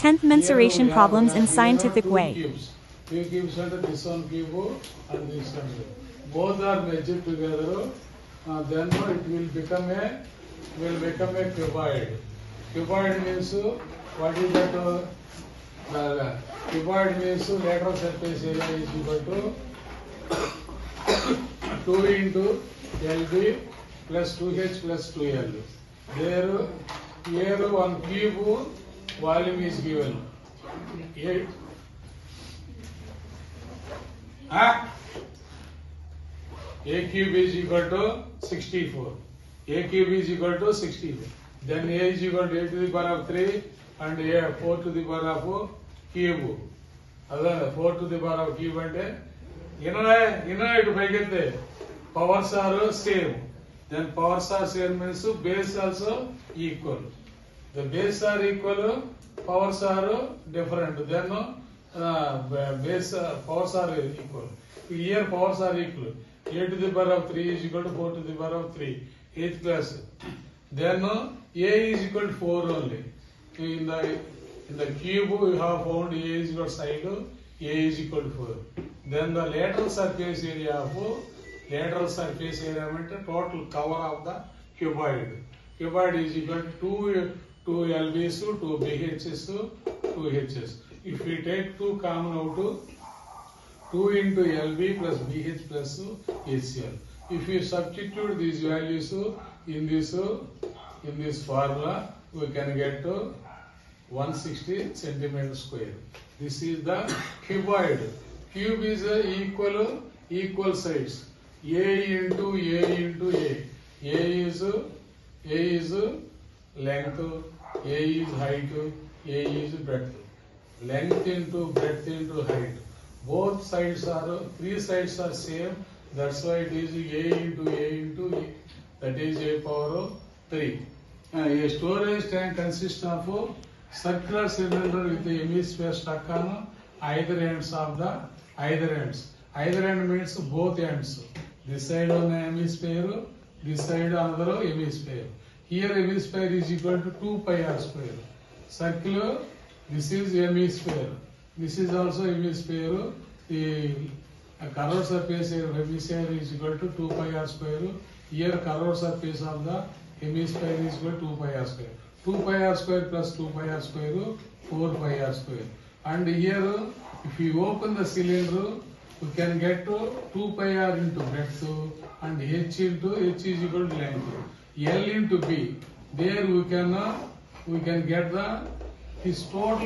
10th mensuration problems in scientific way. Two cubes under this one cube and this one. Both are measured together. Then it will become a cuboid. Cuboid means what is that? Cuboid means lateral surface area is equal to 2 into LB plus 2H plus 2L. Here one cube volume is given. A cube is equal to 64. A cube is equal to 64. Then A is equal to A to the power of 3 and A 4 to the power of cube. Other 4 to the power of cube and inner to make powers are same. Then powers are same means base also equal. The base are equal, powers are different. Then base powers are equal. Here powers are equal. A to the power of 3 is equal to 4 to the power of 3. 8th class. Then A is equal to 4 only. In the cube we have found A is equal to side, A is equal to 4. Then the lateral surface area of total cover of the cuboid. Cuboid is equal to 2 LBs, 2 BHs, 2 Hs. If we take 2 common out, 2 into LB plus BH plus HCl. If you substitute these values in this formula, we can get 160 centimeter square. This is the cuboid. Cube is equal sides. A into A. A is length, A is height, A is breadth. Length into breadth into height. Both sides are, 3 sides are same. That's why it is A into A. That is A power of 3. A storage tank consists of circular cylinder with the hemisphere stuck on either ends. Either end means both ends. This side on hemisphere, this side another hemisphere. Here hemisphere is equal to 2 pi r square. Circular, this is hemisphere. This is also hemisphere. The curved surface of hemisphere is equal to 2 pi r square. Here curved surface of the hemisphere is equal to 2 pi r square. 2 pi r square plus 2 pi r square, 4 pi r square. And here, if you open the cylinder, we can get 2 pi r into breadth and H is equal to length. L into B. There we can get the his total